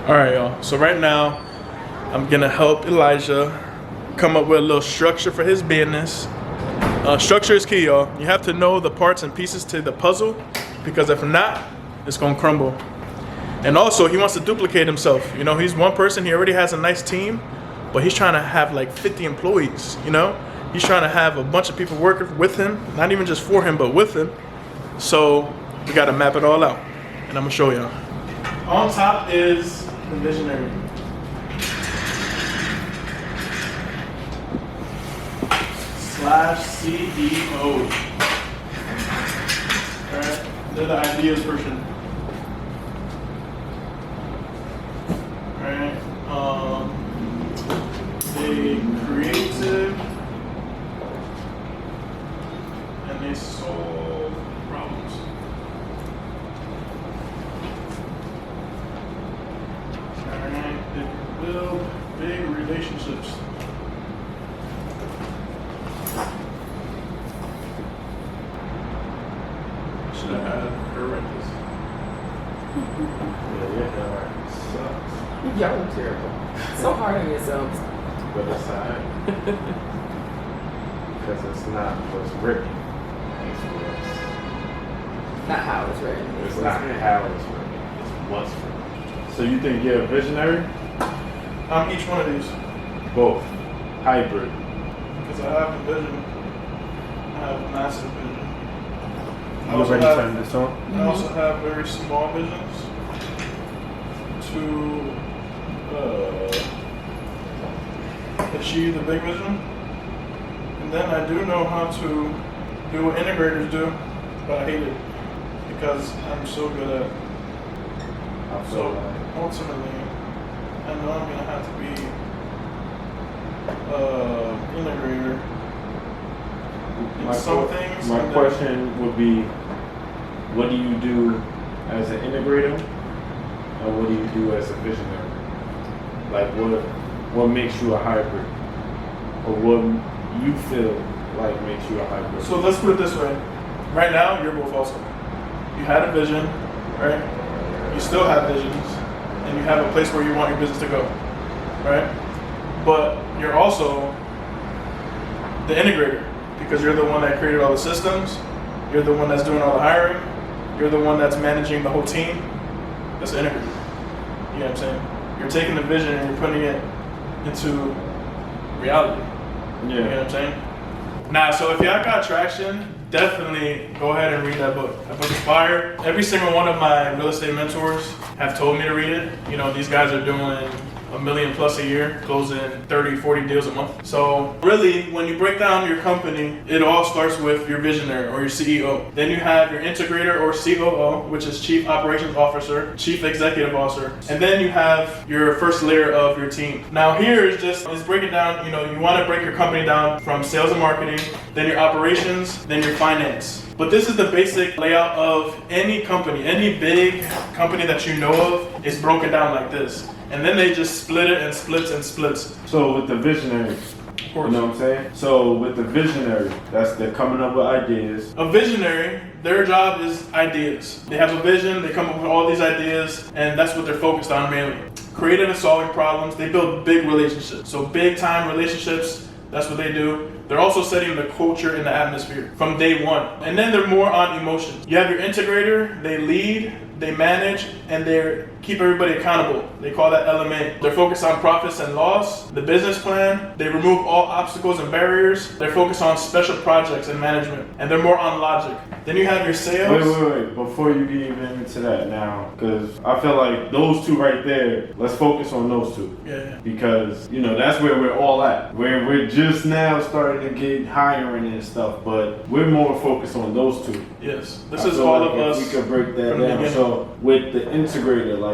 All right, y'all. So right now, I'm gonna help Elijah come up with a little structure for his business. Structure is key, y'all. You have to know the parts and pieces to the puzzle, because if not, it's gonna crumble. And also, he wants to duplicate himself. You know, he's one person. He already has a nice team, but he's trying to have like 50 employees. You know, he's trying to have a bunch of people working with him, not even just for him, but with him. So we got to map it all out, and I'm gonna show y'all. On top is the visionary. / CEO. Alright, they're the ideas person. Alright, they creative and they solve problems. Alright, they build big relationships. Should have had her write this. Yeah, sucks. Y'all are terrible. So hard on yourselves. But aside, because it's not what's written, it's what's. Not how it's written. It's not how it's written. It's what's written. So you think you're a visionary? I'm each one of these. Both. Hybrid. Because I have a vision. I have a massive vision. You already turned this on? I also have very small visions to achieve the big vision. And then I do know how to do what integrators do, but I hate it because I'm so good at it. So ultimately, I know I'm gonna have to be integrator. My question would be, what do you do as an integrator, and what do you do as a visionary? Like, what makes you a hybrid, or what you feel like makes you a hybrid? So let's put it this way. Right now, you're both also. You had a vision, right? You still have visions, and you have a place where you want your business to go, right? But you're also the integrator, because you're the one that created all the systems, you're the one that's doing all the hiring, you're the one that's managing the whole team. That's the integrator. You know what I'm saying? You're taking the vision and you're putting it into reality. Yeah. You know what I'm saying? Nah, so if y'all got traction, definitely go ahead and read that book. That book is fire. Every single one of my real estate mentors have told me to read it. You know, these guys are doing $1 million plus a year, closing 30, 40 deals a month. So really, when you break down your company, it all starts with your visionary or your CEO. Then you have your integrator or COO, which is Chief Operations Officer, Chief Executive Officer. And then you have your first layer of your team. Now here is it's breaking down, you know, you want to break your company down from sales and marketing, then your operations, then your finance. But this is the basic layout of any company. Any big company that you know of is broken down like this. And then they just split it and splits and splits. So with the visionary, of course. You know what I'm saying? So with the visionary, that's the coming up with ideas. A visionary, their job is ideas. They have a vision, they come up with all these ideas, and that's what they're focused on mainly. Creating and solving problems. They build big relationships. So big time relationships, that's what they do. They're also setting the culture and the atmosphere from day one. And then they're more on emotions. You have your integrator, they lead, they manage, and they keep everybody accountable. They call that LMA. They're focused on profits and loss, the business plan. They remove all obstacles and barriers. They're focused on special projects and management. And they're more on logic. Then you have your sales. Wait. Before you get even into that now, because I feel like those two right there, let's focus on those two. Yeah. Because, you know, that's where we're all at. We're just now starting to get hiring and stuff, but we're more focused on those two. Yes. This is all of us. We could break that down. So with the integrator, like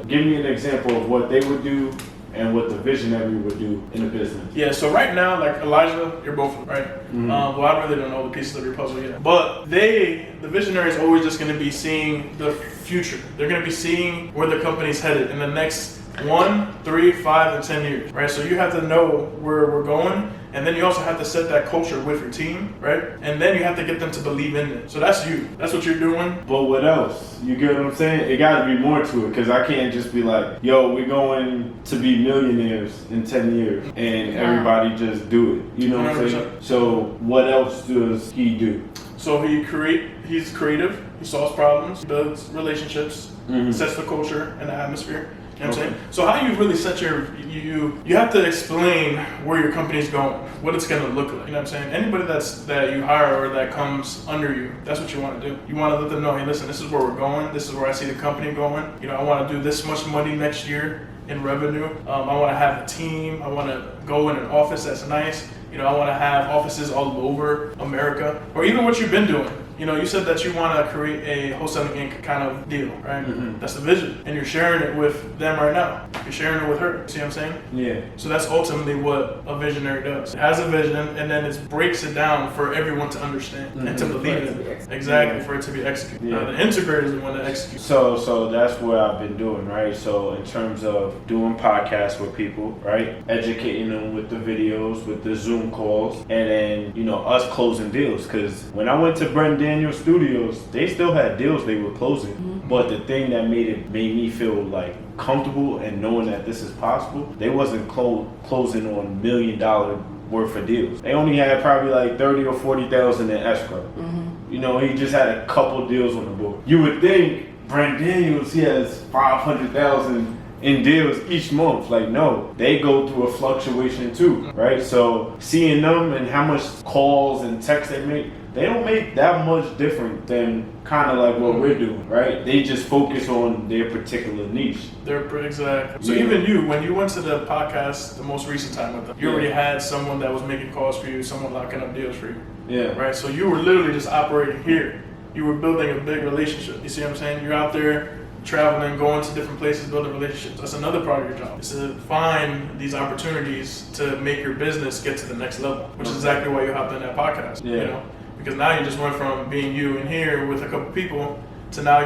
give me an example of what they would do and what the visionary would do in the business. Yeah, so right now, like Elijah, you're both right. Mm-hmm. Well, I really don't know the pieces of your puzzle yet. But the visionary is always just going to be seeing the future. They're going to be seeing where the company's headed in the next 1, 3, 5, and 10 years, right? So you have to know where we're going, and then you also have to set that culture with your team, right? And then you have to get them to believe in it. So that's you. That's what you're doing. But what else? You get what I'm saying? It got to be more to it, because I can't just be like, yo, we're going to be millionaires in 10 years, and everybody just do it. You know what I'm saying? So what else does he do? So he's creative, he solves problems, builds relationships, sets the culture and the atmosphere. You know what I'm saying? So how you really set you have to explain where your company's going, what it's gonna look like. You know what I'm saying? Anybody that you hire or that comes under you, that's what you want to do. You want to let them know, hey, listen, this is where we're going. This is where I see the company going. You know, I want to do this much money next year in revenue. I want to have a team. I want to go in an office that's nice. You know, I want to have offices all over America, or even what you've been doing. You know, you said that you want to create a Wholesaling Inc. kind of deal, right? That's the vision. And you're sharing it with them right now. You're sharing it with her. See what I'm saying? Yeah. So that's ultimately what a visionary does. It has a vision, and then it breaks it down for everyone to understand and to believe in it. Exactly, for it to be executed. Yeah. The integrator is the one that executes. So that's what I've been doing, right? So in terms of doing podcasts with people, right? Educating them with the videos, with the Zoom calls, and then, you know, us closing deals. Because when I went to Brent Daniel Studios, they still had deals they were closing. But the thing that made me feel like comfortable and knowing that this is possible, they wasn't closing on $1 million worth of deals. They only had probably like 30 or 40,000 in escrow. You know, he just had a couple deals on the board. You would think Brent Daniels, he has 500,000 in deals each month. Like, no, they go through a fluctuation too, right? So seeing them and how much calls and texts they don't make that much different than kind of like what we're doing, right? They just focus on their particular niche. Exactly. So even you, when you went to the podcast, the most recent time with them, you already had someone that was making calls for you, someone locking up deals for you. Yeah. Right? So you were literally just operating here. You were building a big relationship. You see what I'm saying? You're out there traveling, going to different places, building relationships. That's another part of your job. Is to find these opportunities to make your business get to the next level, which is exactly why you hopped in that podcast. Yeah. You know? Because now you just went from being you in here with a couple people to now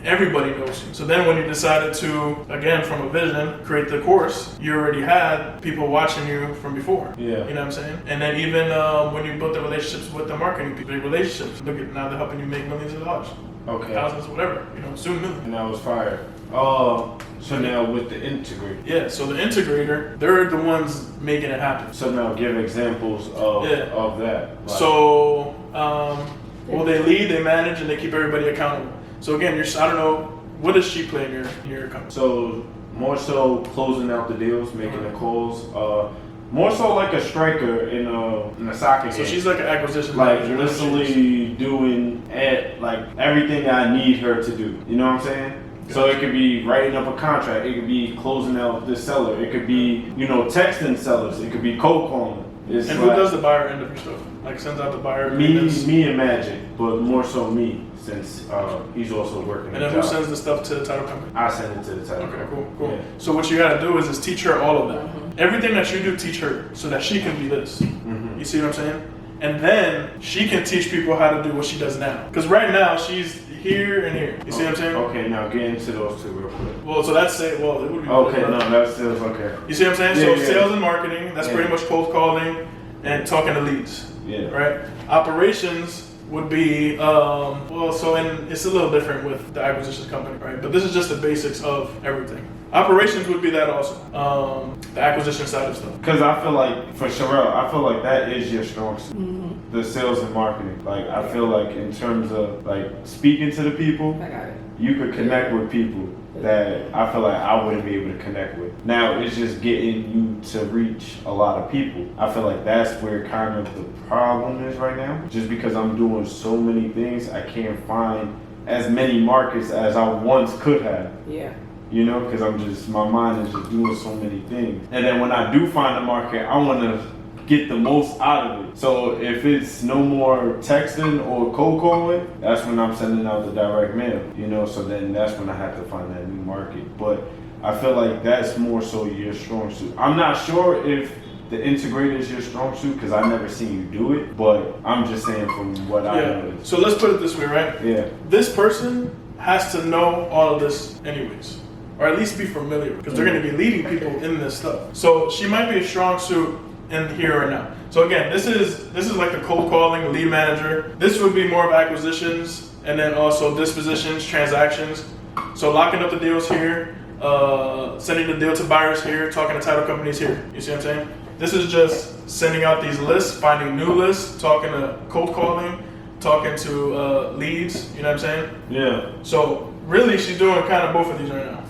everybody knows you. So then when you decided to, again, from a vision, create the course, you already had people watching you from before. Yeah. You know what I'm saying? And then even when you built the relationships with the marketing people, relationships, look at now they're helping you make millions of dollars. Okay. Thousands, whatever, you know, soon millions. And that was fire. So now with the integrator. Yeah, so the integrator, they're the ones making it happen. So now give examples of that. Like, So, well, they lead, they manage, and they keep everybody accountable. So again, I don't know, what does she play in your company? So more so closing out the deals, making the calls. More so like a striker in a soccer game. So she's like an acquisition like manager. literally doing like everything I need her to do. You know what I'm saying? So it could be writing up a contract. It could be closing out the seller. It could be, you know, texting sellers. It could be cold calling. And who does the buyer end of your stuff? Like sends out the buyer? Me and Magic, but more so me, since he's also working. And then who sends the stuff to the title company? I send it to the title Okay, company. cool. Yeah. So what you gotta do is teach her all of that. Everything that you do, teach her so that she can be this. You see what I'm saying? And then she can teach people how to do what she does now. Because right now she's here and here. You see what I'm saying? Okay, now get into those two real quick. Well, so that's it. Well, it would be. Okay, no, that's sales. Okay. You see what I'm saying? Yeah, So yeah. sales and marketing, that's pretty much cold calling and talking to leads. Yeah. Right? Operations would be, it's a little different with the acquisitions company, right? But this is just the basics of everything. Operations would be that also, the acquisition side of stuff. Because I feel like, for Sherelle, I feel like that is your strong suit. The sales and marketing. Like, I feel like in terms of, like, speaking to the people, I got it. you could connect with people that I feel like I wouldn't be able to connect with. Now, it's just getting you to reach a lot of people. I feel like that's where kind of the problem is right now. Just because I'm doing so many things, I can't find as many markets as I once could have. Yeah. You know, because my mind is just doing so many things. And then when I do find a market, I want to get the most out of it. So if it's no more texting or cold calling, that's when I'm sending out the direct mail, you know, so then that's when I have to find that new market. But I feel like that's more so your strong suit. I'm not sure if the integrator is your strong suit because I never seen you do it, but I'm just saying from what I know. So let's put it this way, right? Yeah. This person has to know all of this anyways. or at least be familiar, because they're going to be leading people in this stuff. So she might be a strong suit in here right now. So again, this is like the cold calling, lead manager. This would be more of acquisitions, and then also dispositions, transactions. So locking up the deals here, sending the deal to buyers here, talking to title companies here. You see what I'm saying? This is just sending out these lists, finding new lists, talking to cold calling, talking to leads. You know what I'm saying? Yeah. So really, she's doing kind of both of these right now.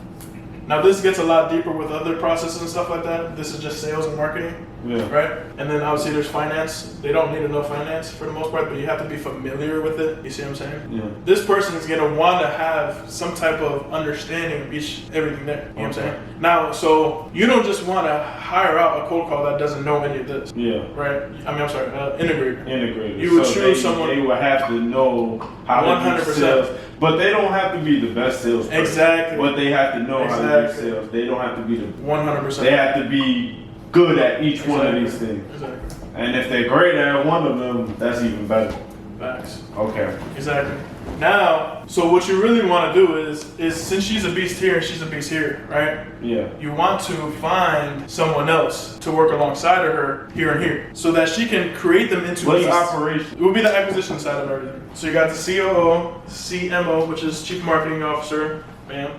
Now this gets a lot deeper with other processes and stuff like that. This is just sales and marketing, right? And then obviously there's finance. They don't need to know finance for the most part, but you have to be familiar with it. You see what I'm saying? Yeah. This person is gonna want to have some type of understanding of everything there. You know what I'm saying? Now, so you don't just want to hire out a cold call that doesn't know any of this. Yeah. Right? I mean, I'm sorry, integrator. Integrated. You would so choose someone. They would have to know how to do 100%. sales, but they don't have to be the best salesperson. Exactly. But they have to know how to do sales. They don't have to be the 100%. They have to be good at each one of these things. Exactly. And if they're great at one of them, that's even better. Facts. Okay. Exactly. Now, so what you really want to do is since she's a beast here and she's a beast here, right? Yeah. You want to find someone else to work alongside of her here and here, so that she can create them into What's beasts. operation? It will be the acquisition side of everything. So you got the COO, CMO, which is Chief Marketing Officer,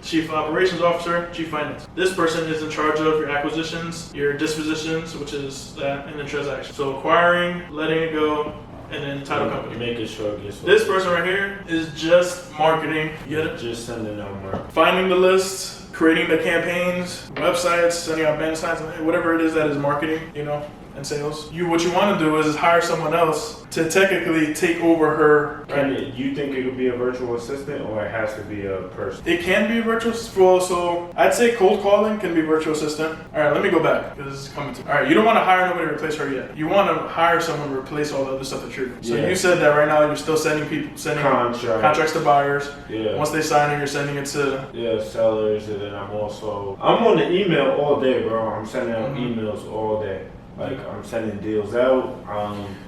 Chief Operations Officer, Chief Finance. This person is in charge of your acquisitions, your dispositions, which is that, and the transaction. So acquiring, letting it go, and then title company. Making sure it gets This person right here is just marketing. You get it? just sending out marketing. Finding the lists, creating the campaigns, websites, sending out banner signs, whatever it is that is marketing, you know, and sales. What you want to do is hire someone else to technically take over her. Right? You think it could be a virtual assistant, or it has to be a person? It can be a virtual assistant. So I'd say cold calling can be virtual assistant. All right, let me go back because this is coming to. All right, you don't want to hire nobody to replace her yet. You want to hire someone to replace all the other stuff that you're doing. So Yeah. you said that right now you're still sending contracts to buyers. Yeah. Once they sign it, you're sending it to. Yeah, sellers, and then I'm on the email all day, bro. I'm sending out emails all day. Like, I'm sending deals out.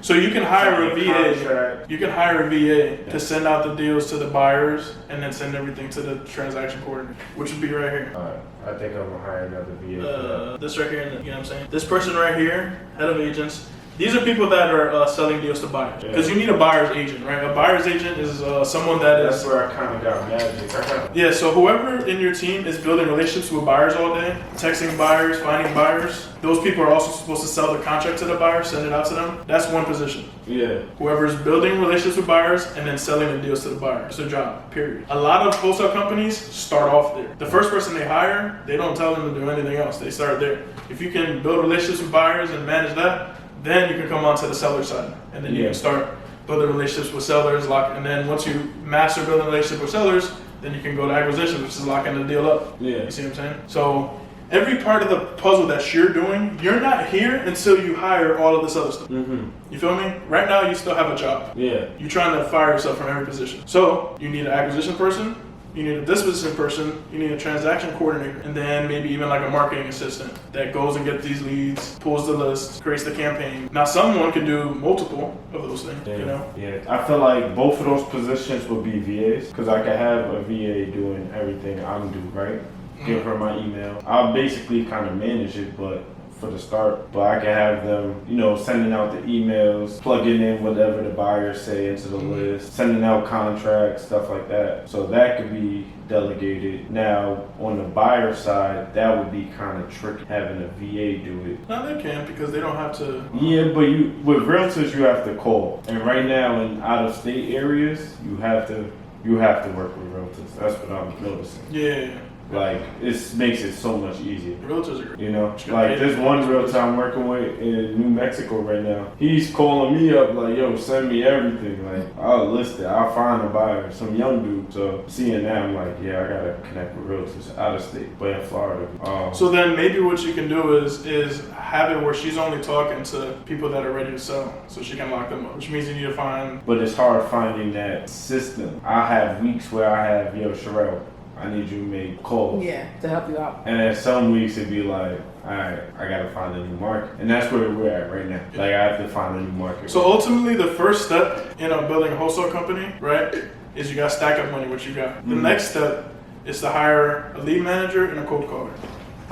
So you can hire a VA. Contract. You can hire a VA to send out the deals to the buyers and then send everything to the transaction coordinator, which would be right here. Alright, I think I'm gonna hire another VA. This right here, you know what I'm saying? This person right here, head of agents. These are people that are selling deals to buyers. Because you need a buyer's agent, right? A buyer's agent is someone that is. That's where I kind of got magic. Yeah, so whoever in your team is building relationships with buyers all day, texting buyers, finding buyers, those people are also supposed to sell the contract to the buyer, send it out to them. That's one position. Yeah. Whoever's building relationships with buyers and then selling the deals to the buyer. It's their job, period. A lot of wholesale companies start off there. The first person they hire, they don't tell them to do anything else. They start there. If you can build relationships with buyers and manage that, then you can come onto the seller side. And then you can start building relationships with sellers, and then once you master building relationships with sellers, then you can go to acquisition, which is locking the deal up. Yeah. You see what I'm saying? So every part of the puzzle that you're doing, you're not here until you hire all of this other stuff. Mm-hmm. You feel me? Right now, you still have a job. Yeah. You're trying to fire yourself from every position. So you need an acquisition person, you need a disposition person, you need a transaction coordinator, and then maybe even like a marketing assistant that goes and gets these leads, pulls the list, creates the campaign. Now someone can do multiple of those things, you know? Yeah, I feel like both of those positions would be VAs, because I could have a VA doing everything I'm doing, right? Give her my email. I'll basically kind of manage it, but for the start, but I can have them, you know, sending out the emails, plugging in whatever the buyers say into the list, sending out contracts, stuff like that. So that could be delegated. Now, on the buyer side, that would be kind of tricky, having a VA do it. No, they can, because they don't have to. Yeah, but with realtors, you have to call. And right now, in out-of-state areas, you have to work with realtors. That's what I'm noticing. Yeah. Like, it makes it so much easier. Realtors are great. You know, like there's one realtor I'm working with in New Mexico right now. He's calling me up like, yo, send me everything. Like, I'll list it. I'll find a buyer. Some young dude. So seeing that, I'm like, yeah, I gotta connect with realtors out of state, but in Florida. So then maybe what you can do is have it where she's only talking to people that are ready to sell, so she can lock them up. Which means you need to find. But it's hard finding that system. I have weeks where I have, yo, Sherelle, I need you to make calls. Yeah, to help you out. And then some weeks it'd be like, all right, I gotta find a new market. And that's where we're at right now. Like, I have to find a new market. So ultimately, the first step in building a wholesale company, right, is you gotta stack up money, what you got. The next step is to hire a lead manager and a cold caller,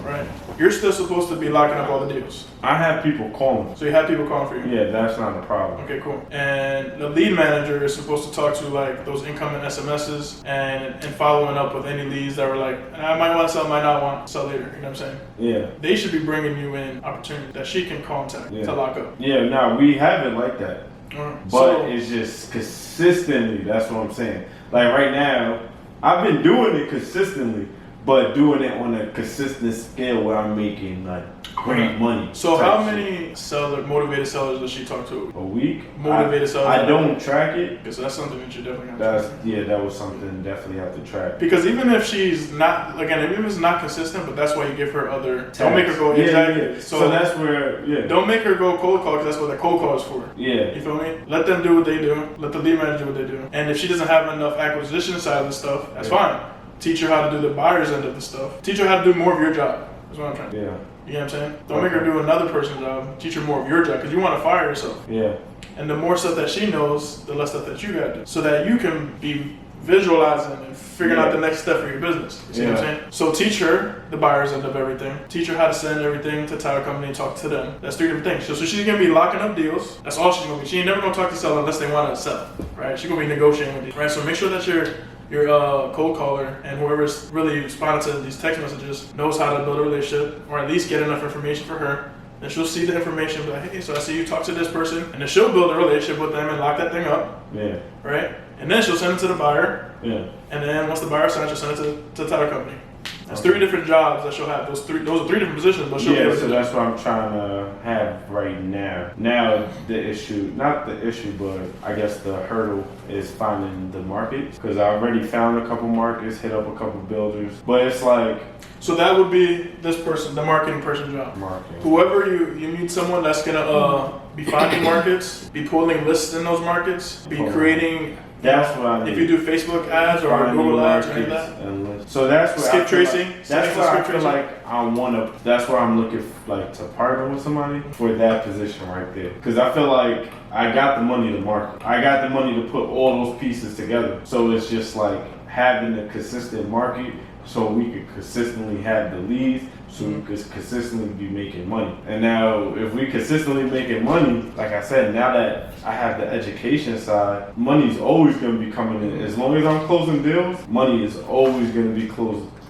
right? You're still supposed to be locking up all the deals. I have people calling. So you have people calling for you. Yeah, that's not a problem. Okay, cool. And the lead manager is supposed to talk to like those incoming SMSs and following up with any leads that were like, I might want to sell, might not want to sell later. You know what I'm saying? Yeah. They should be bringing you in opportunity that she can contact to lock up. Yeah, no, we have it like that. Alright. But So, it's just consistently, that's what I'm saying. Like right now, I've been doing it consistently, but doing it on a consistent scale where I'm making like great money. so type how shit. many motivated sellers does she talk to? A week? Motivated sellers. I don't track it. Okay, so that's something that you definitely have to track. That was something definitely have to track. Because even if she's not, again, even if it's not consistent, but that's why you give her other. Don't make her go Yeah. So that's where, Don't make her go cold call because that's what the cold call is for. Yeah. You feel me? Let them do what they do. Let the lead manager do what they do. And if she doesn't have enough acquisition side of the stuff, that's fine. Teach her how to do the buyer's end of the stuff. Teach her how to do more of your job. That's what I'm trying to do. Yeah. You know what I'm saying? Don't make her do another person's job. Teach her more of your job because you want to fire yourself. Yeah. And the more stuff that she knows, the less stuff that you got to do. So that you can be visualizing and figuring out the next step for your business. You see what I'm saying? So teach her the buyer's end of everything. Teach her how to send everything to title company and talk to them. That's 3 different things. So she's going to be locking up deals. That's all she's going to be. She ain't never going to talk to seller unless they want to sell. Right? She's going to be negotiating with you. Right? So make sure that your cold caller and whoever's really responding to these text messages knows how to build a relationship or at least get enough information for her. Then she'll see the information, be like, hey, so I see you talk to this person, and then she'll build a relationship with them and lock that thing up. Yeah. Right? And then she'll send it to the buyer. Yeah. And then once the buyer signs, she'll send it to the title company. That's 3 different jobs that she'll have. Those are 3 different positions, but she'll be able to so do. that's what I'm trying to have right now. Now the issue, not the issue, but I guess the hurdle is finding the markets. Because I already found a couple markets, hit up a couple builders, but it's like. So that would be this person, the marketing person job. Marketing. Whoever you need someone that's gonna be finding markets, be pulling lists in those markets, be creating. That's what I need. If you do Facebook ads or Google ads or any of that. So that's what skip tracing. That's why I feel like I want to. That's where I'm looking like to partner with somebody for that position right there. Because I feel like I got the money to market. I got the money to put all those pieces together. So it's just like having a consistent market, so we could consistently have the leads, so we could consistently be making money. And now, if we consistently making money, like I said, now that I have the education side, money's always going to be coming in. As long as I'm closing deals, money is always going to be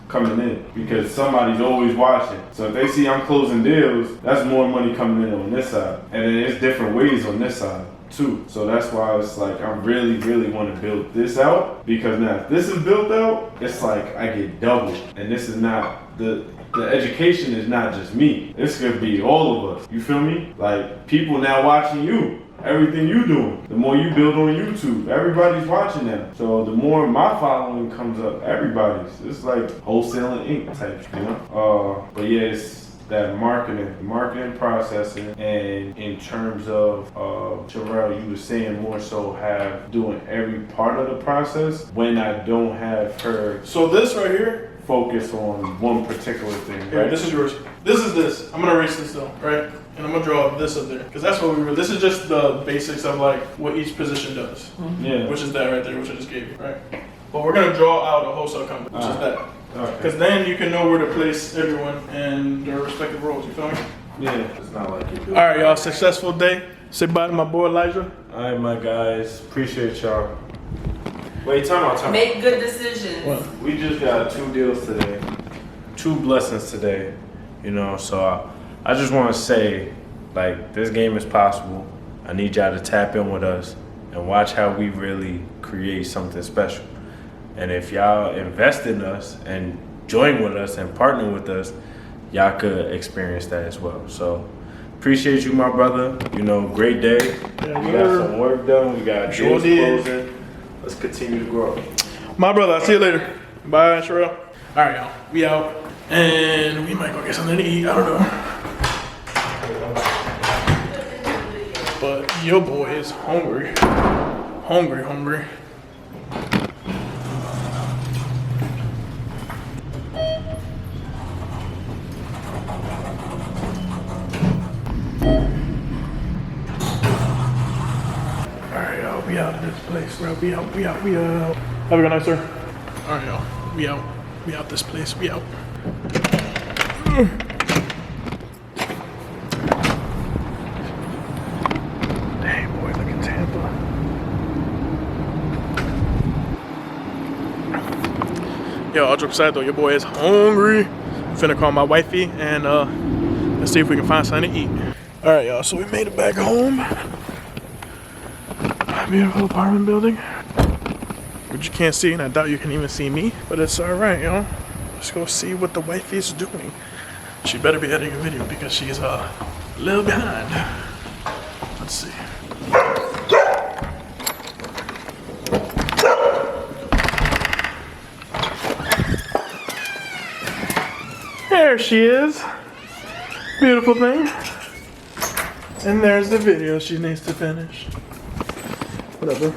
coming in because somebody's always watching. So if they see I'm closing deals, that's more money coming in on this side. And then there's different ways on this side too. So that's why it's like I really, really want to build this out, because now if this is built out, it's like I get double. And this is not the education is not just me. This could be all of us. You feel me? Like people now watching you. Everything you doing. The more you build on YouTube, everybody's watching now. So the more my following comes up, everybody's. It's like wholesaling ink type, you know? But yeah, it's that marketing processing, and in terms of Sherelle, you were saying more so doing every part of the process when I don't have her. So this right here, focus on one particular thing. Right? Here, this is yours. This is this. I'm gonna erase this though, right? And I'm gonna draw this up there because that's what we were. This is just the basics of like what each position does. Yeah. Which is that right there, which I just gave you, right? But we're gonna draw out a wholesale company, which is that. Because then you can know where to place everyone and their respective roles. You feel me? Yeah. It's not like you do. All right, y'all. Successful day. Say bye to my boy Elijah. All right, my guys. Appreciate y'all. Wait, time out. Make good decisions. What? We just got 2 deals today, 2 blessings today, you know, so I just want to say, like, this game is possible. I need y'all to tap in with us and watch how we really create something special. And if y'all invest in us and join with us and partner with us, y'all could experience that as well. So appreciate you, my brother. You know, great day. Yeah, we got some work done. We got deals closing. Let's continue to grow. My brother, I'll see you later. Bye, Sherelle. All right, y'all. We out. And we might go get something to eat. I don't know. But your boy is hungry. Hungry. We out of this place, bro. We out. Have a good night, sir. All right, y'all. We out. We out this place. We out. Dang, boy, look at Tampa. Yo, all jokes aside though, your boy is hungry. Finna call my wifey and let's see if we can find something to eat. All right, y'all, so we made it back home. Beautiful apartment building. Which you can't see, and I doubt you can even see me. But it's all right, y'all. Let's go see what the wifey's doing. She better be editing a video because she's a little behind. Let's see. There she is. Beautiful thing. And there's the video she needs to finish. What up, bro?